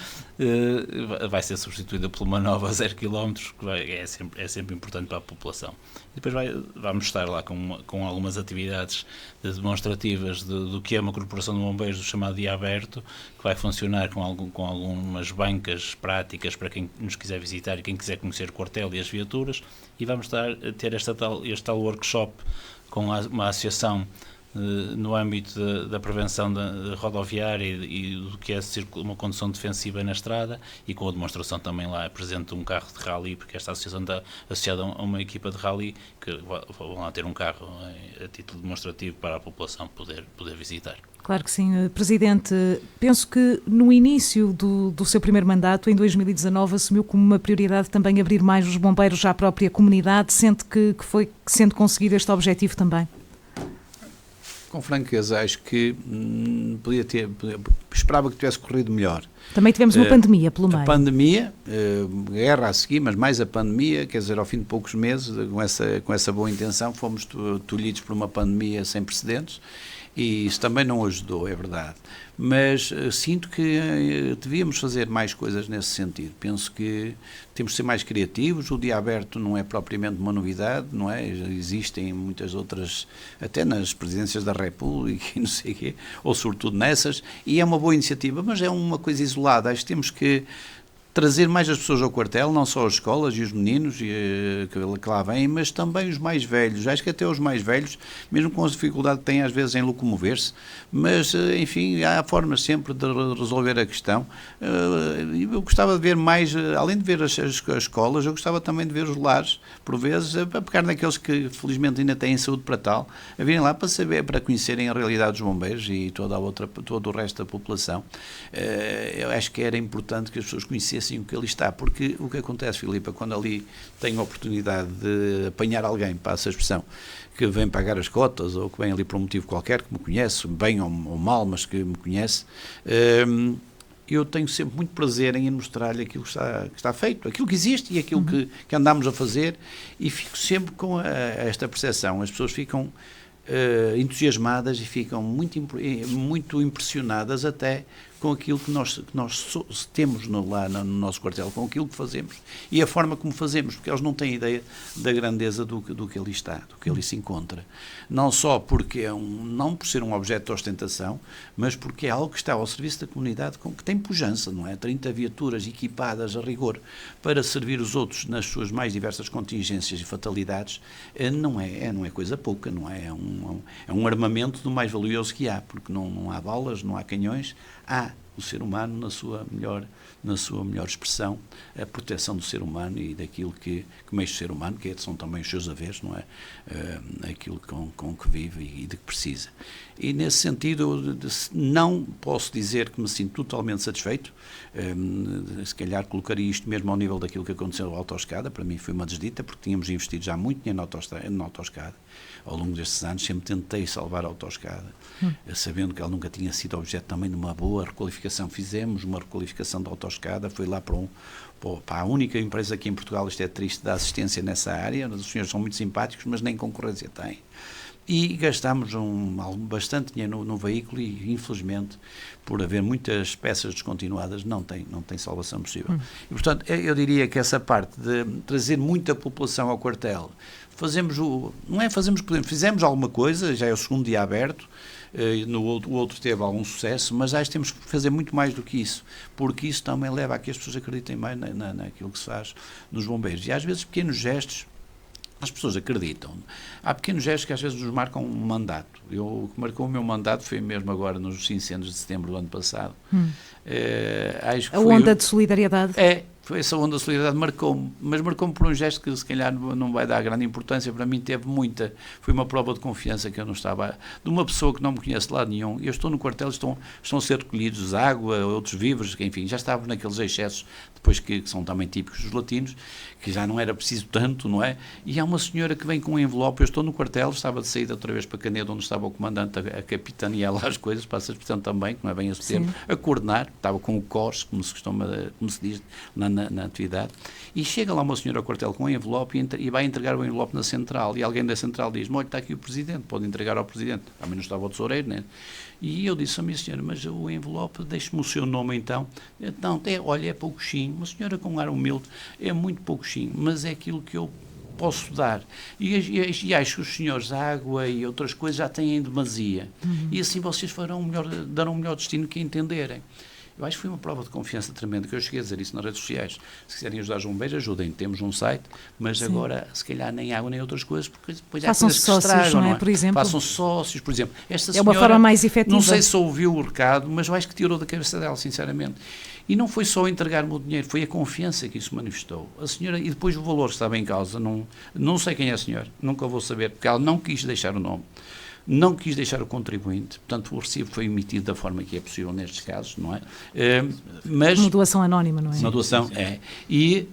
vai ser substituída por uma nova 0 km, que é sempre importante para a população. E depois vamos estar lá com algumas atividades demonstrativas do que é uma corporação de bombeiros, do chamado dia aberto, que vai funcionar com algumas bancas práticas para quem nos quiser visitar e quem quiser conhecer o quartel e as viaturas, e vamos ter este tal workshop com uma associação no âmbito da prevenção rodoviária e do que é uma condução defensiva na estrada, e com a demonstração também lá presente de um carro de rally, porque esta associação está associada a uma equipa de rally que vão lá ter um carro a título demonstrativo para a população poder visitar.
Claro que sim. Presidente, penso que no início do seu primeiro mandato, em 2019, assumiu como uma prioridade também abrir mais os bombeiros à própria comunidade, sente que foi sendo conseguido este objetivo também?
Com franqueza, acho que esperava que tivesse corrido melhor.
Também tivemos uma pandemia pelo meio.
A pandemia, guerra a seguir, mas mais a pandemia, quer dizer, ao fim de poucos meses, com essa boa intenção, fomos tolhidos por uma pandemia sem precedentes, e isso também não ajudou, é verdade. Mas sinto que devíamos fazer mais coisas nesse sentido. Penso que temos de ser mais criativos. O dia aberto não é propriamente uma novidade, não é? Existem muitas outras, até nas presidências da República e não sei o quê, ou sobretudo nessas, e é uma boa iniciativa, mas é uma coisa isolada. Acho que temos que trazer mais as pessoas ao quartel, não só as escolas e os meninos que lá vêm, mas também os mais velhos. Acho que até os mais velhos, mesmo com a dificuldade que têm às vezes em locomover-se, mas enfim, há formas sempre de resolver a questão. Eu gostava de ver mais, além de ver as escolas, eu gostava também de ver os lares, por vezes, a pegar naqueles que felizmente ainda têm saúde para tal, a virem lá para saber, para conhecerem a realidade dos bombeiros e todo o resto da população. Eu acho que era importante que as pessoas conhecessem o que ali está, porque o que acontece, Filipa, quando ali tenho a oportunidade de apanhar alguém, passa a expressão, que vem pagar as cotas ou que vem ali por um motivo qualquer, que me conhece, bem ou mal, mas que me conhece, eu tenho sempre muito prazer em mostrar-lhe aquilo que está feito, aquilo que existe e aquilo que andamos a fazer, e fico sempre com esta percepção. As pessoas ficam entusiasmadas e ficam muito impressionadas até com aquilo que nós temos lá no nosso quartel, com aquilo que fazemos e a forma como fazemos, porque eles não têm ideia da grandeza do que ali está, do que ali se encontra. Não só porque não por ser um objeto de ostentação, mas porque é algo que está ao serviço da comunidade, que tem pujança, não é? 30 viaturas equipadas a rigor para servir os outros nas suas mais diversas contingências e fatalidades, não é coisa pouca, não é? É um armamento do mais valioso que há, porque não há balas, não há canhões, há o ser humano na sua melhor expressão, a proteção do ser humano e daquilo que mexe o ser humano, que são também os seus haveres, não é? Aquilo com que vive e de que precisa. E nesse sentido, não posso dizer que me sinto totalmente satisfeito, se calhar colocaria isto mesmo ao nível daquilo que aconteceu na autoescada. Para mim foi uma desdita, porque tínhamos investido já muito dinheiro na autoescada. Ao longo destes anos sempre tentei salvar a autoescada, sabendo que ela nunca tinha sido objeto também de uma boa requalificação. Fizemos uma requalificação da autoescada, foi lá para a única empresa aqui em Portugal, isto é triste, da assistência nessa área. Os senhores são muito simpáticos, mas nem concorrência têm. e gastámos bastante dinheiro no veículo e, infelizmente, por haver muitas peças descontinuadas, não tem salvação possível. E, portanto, eu diria que essa parte de trazer muita população ao quartel, fizemos alguma coisa, já é o segundo dia aberto, o outro teve algum sucesso, mas acho que temos que fazer muito mais do que isso, porque isso também leva a que as pessoas acreditem mais naquilo que se faz nos bombeiros. E às vezes pequenos gestos, as pessoas acreditam. Há pequenos gestos que às vezes nos marcam um mandato. O que marcou o meu mandato foi mesmo agora nos incêndios de setembro do ano passado. Acho que
a onda de solidariedade.
Foi essa onda de solidariedade, marcou-me, mas marcou-me por um gesto que se calhar não vai dar grande importância, para mim teve muita, foi uma prova de confiança que eu não estava, de uma pessoa que não me conhece de lado nenhum. Eu estou no quartel, estão a ser recolhidos água, outros víveres, que enfim, já estavam naqueles excessos, depois que são também típicos dos latinos, que já não era preciso tanto, não é? E há uma senhora que vem com um envelope, eu estou no quartel, estava de saída outra vez para Canedo, onde estava o comandante a capitanear lá as coisas, passa a expressão também, que não é bem esse termo, a coordenar, estava com o CORS, como se diz na atividade, e chega lá uma senhora ao quartel com um envelope e vai entregar o envelope na central, e alguém da central diz-me, olha, está aqui o Presidente, pode entregar ao Presidente. Também não estava o tesoureiro, né? E eu disse à minha senhora, mas o envelope, deixe-me o seu nome então. Não, olha, é pouquinho, uma senhora com um ar humilde, é muito pouquinho, mas é aquilo que eu posso dar. E acho que os senhores, a água e outras coisas já têm em demasia. E assim vocês darão um melhor destino que entenderem. Eu acho que foi uma prova de confiança tremenda, que eu cheguei a dizer isso nas redes sociais. Se quiserem ajudar os bombeiros, ajudem. Temos um site, mas sim, agora, se calhar, nem água nem outras coisas, porque depois há coisas que se estragam, não é?
Por exemplo.
Façam sócios, por exemplo. Esta
é
senhora,
uma forma mais efetiva.
Não sei se ouviu o recado, mas eu acho que tirou da cabeça dela, sinceramente. E não foi só entregar-me o dinheiro, foi a confiança que isso manifestou. A senhora, e depois o valor que estava em causa, não sei quem é a senhora, nunca vou saber, porque ela não quis deixar o nome. Não quis deixar o contribuinte, portanto o recibo foi emitido da forma que é possível nestes casos, não é? Mas
uma doação anónima, não é?
Uma doação, é. E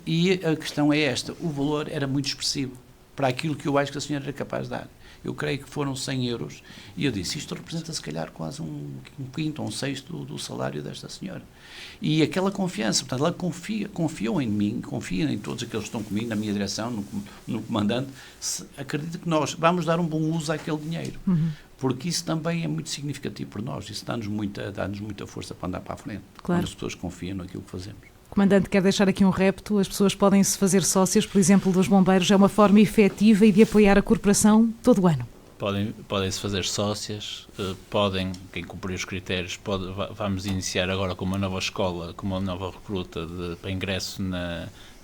a questão é esta, o valor era muito expressivo para aquilo que eu acho que a senhora era capaz de dar. Eu creio que foram 100 euros e eu disse, isto representa se calhar quase um quinto ou um sexto do salário desta senhora. E aquela confiança, portanto, ela confiou em mim, confia em todos aqueles que estão comigo, na minha direção, no comandante, acredita que nós vamos dar um bom uso àquele dinheiro. Porque isso também é muito significativo para nós, isso dá-nos muita força para andar para a frente,
claro.
Quando as pessoas confiam naquilo que fazemos.
Comandante, quer deixar aqui um repto, as pessoas podem se fazer sócias, por exemplo, dos bombeiros, é uma forma efetiva e de apoiar a corporação todo o ano.
Podem-se fazer sócias, quem cumprir os critérios, vamos iniciar agora com uma nova escola, com uma nova recruta para ingresso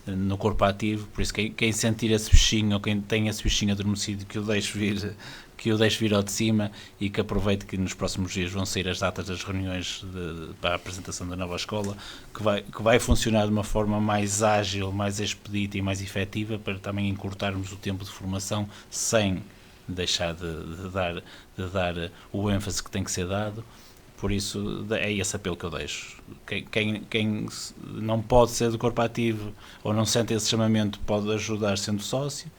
no corpo ativo, por isso quem sentir esse bichinho, ou quem tem esse bichinho adormecido, que o deixe vir ao de cima e que aproveite que nos próximos dias vão sair as datas das reuniões para a apresentação da nova escola, que vai funcionar de uma forma mais ágil, mais expedita e mais efetiva, para também encurtarmos o tempo de formação sem deixar de dar o ênfase que tem que ser dado. Por isso é esse apelo que eu deixo. Quem não pode ser do corpo ativo ou não sente esse chamamento pode ajudar sendo sócio.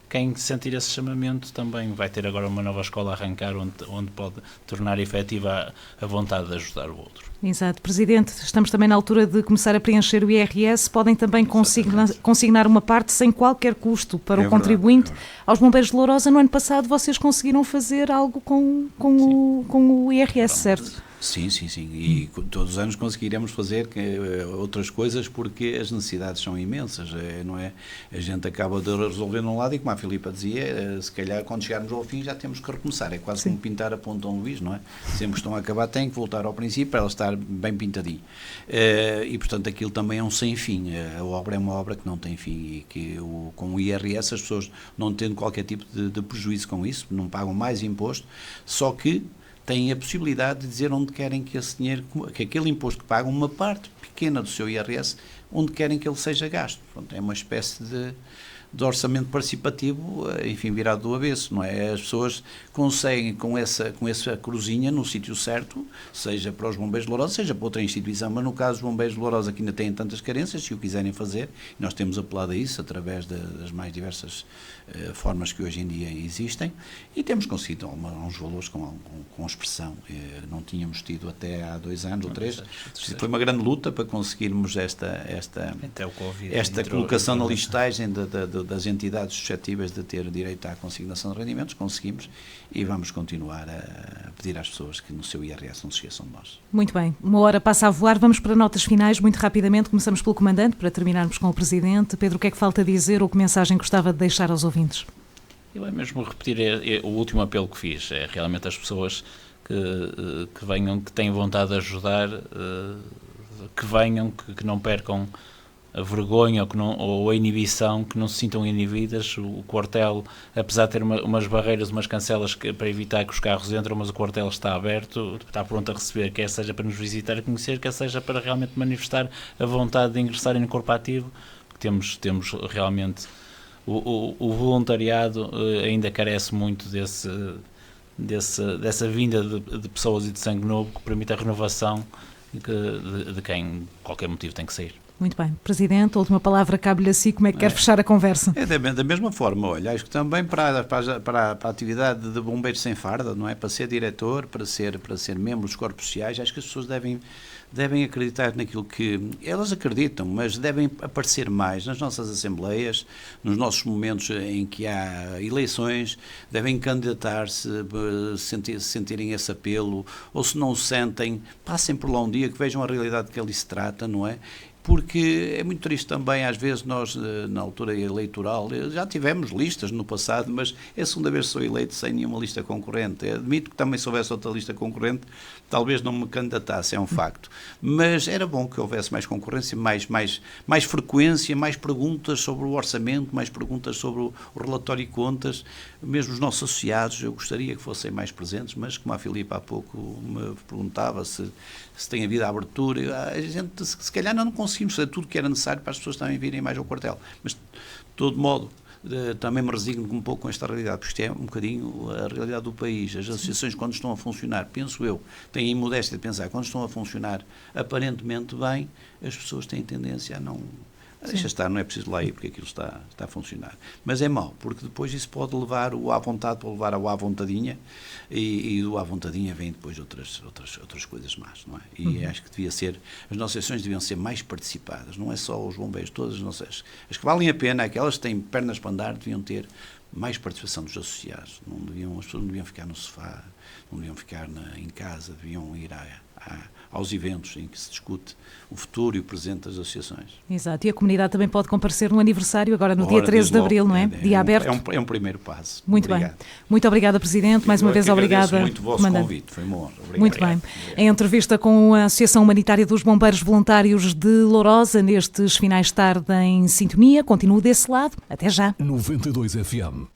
Quem sentir esse chamamento também vai ter agora uma nova escola a arrancar onde pode tornar efetiva a vontade de ajudar o outro.
Exato. Presidente, estamos também na altura de começar a preencher o IRS. Podem também consignar uma parte sem qualquer custo para o contribuinte. Aos bombeiros de Lourosa, no ano passado, vocês conseguiram fazer algo com o IRS, certo?
Sim. E todos os anos conseguiremos fazer outras coisas porque as necessidades são imensas, não é? A gente acaba de resolver num lado e, como a Filipa dizia, se calhar quando chegarmos ao fim já temos que recomeçar. É quase como pintar a ponte Dom Luís, não é? Sempre que estão a acabar têm que voltar ao princípio para ela estar bem pintadinha. E, portanto, aquilo também é um sem fim. A obra é uma obra que não tem fim e que com o IRS as pessoas não tendo qualquer tipo de prejuízo com isso, não pagam mais imposto, só que têm a possibilidade de dizer onde querem que esse dinheiro, que aquele imposto que pagam, uma parte pequena do seu IRS, onde querem que ele seja gasto. Pronto, é uma espécie de orçamento participativo, enfim, virado do avesso, não é? As pessoas conseguem com essa cruzinha no sítio certo, seja para os bombeiros de Lourosa, seja para outra instituição, mas no caso dos bombeiros de Lourosa que ainda têm tantas carências, se o quiserem fazer, nós temos apelado a isso através das mais diversas formas que hoje em dia existem, e temos conseguido uns valores com expressão. Não tínhamos tido até há 2 anos ou 3. Foi uma grande luta para conseguirmos esta colocação na listagem das entidades suscetíveis de ter direito à consignação de rendimentos, conseguimos e vamos continuar a pedir às pessoas que no seu IRS não se esqueçam de nós.
Muito bem, uma hora passa a voar, vamos para notas finais, muito rapidamente, começamos pelo Comandante, para terminarmos com o Presidente. Pedro, o que é que falta dizer ou que mensagem gostava de deixar aos ouvintes?
Eu é mesmo repetir o último apelo que fiz, é realmente as pessoas que venham, que têm vontade de ajudar, que venham, que não percam a vergonha ou a inibição, que não se sintam inibidas. O quartel, apesar de ter umas barreiras, umas cancelas para evitar que os carros entrem, mas o quartel está aberto, está pronto a receber, quer seja para nos visitar e conhecer, quer seja para realmente manifestar a vontade de ingressarem no corpo ativo, porque temos realmente o voluntariado ainda carece muito dessa vinda de pessoas e de sangue novo que permite a renovação de quem, qualquer motivo, tem que sair.
Muito bem. Presidente, a última palavra cabe-lhe a si. Como é que quer fechar a conversa?
É da mesma forma, olha, acho que também para a atividade de bombeiros sem farda, não é? Para ser diretor, para ser membro dos corpos sociais, acho que as pessoas devem acreditar naquilo que elas acreditam, mas devem aparecer mais nas nossas assembleias, nos nossos momentos em que há eleições, devem candidatar-se, sentirem esse apelo, ou se não o sentem, passem por lá um dia, que vejam a realidade que ali se trata, não é? Porque é muito triste também, às vezes, nós, na altura eleitoral, já tivemos listas no passado, mas é a segunda vez que sou eleito sem nenhuma lista concorrente. Eu admito que também se houvesse outra lista concorrente, talvez não me candidatasse, é um facto. Mas era bom que houvesse mais concorrência, mais frequência, mais perguntas sobre o orçamento, mais perguntas sobre o relatório de contas. Mesmo os nossos associados, eu gostaria que fossem mais presentes, mas como a Filipe há pouco me perguntava se tem havido a abertura, a gente, se calhar não conseguimos fazer tudo o que era necessário para as pessoas também virem mais ao quartel. Mas, de todo modo, também me resigno um pouco com esta realidade, porque isto é um bocadinho a realidade do país. As associações, quando estão a funcionar, penso eu, têm a imodéstia de pensar, quando estão a funcionar aparentemente bem, as pessoas têm tendência a não... Deixa estar, não é preciso lá ir, porque aquilo está a funcionar. Mas é mau, porque depois isso pode levar o à vontade, pode levar ao à vontadinha, e do à vontadinha vem depois outras coisas más, não é? E acho que as nossas sessões deviam ser mais participadas, não é só os bombeiros, todas as nossas... As que valem a pena, aquelas que têm pernas para andar, deviam ter mais participação dos associados. As pessoas não deviam ficar no sofá, não deviam ficar em casa, deviam ir aos eventos em que se discute o futuro e o presente das associações.
Exato, e a comunidade também pode comparecer no aniversário, agora no dia 13 de Abril, não é? Dia aberto.
É um primeiro passo.
Muito
Obrigado.
Bem. Muito obrigada, Presidente. Mais uma vez, obrigada.
Muito o vosso convite, foi uma honra. Obrigado.
Muito bem. Em entrevista com a Associação Humanitária dos Bombeiros Voluntários de Lourosa, nestes finais de tarde em sintonia, continuo desse lado. Até já.
92 FM.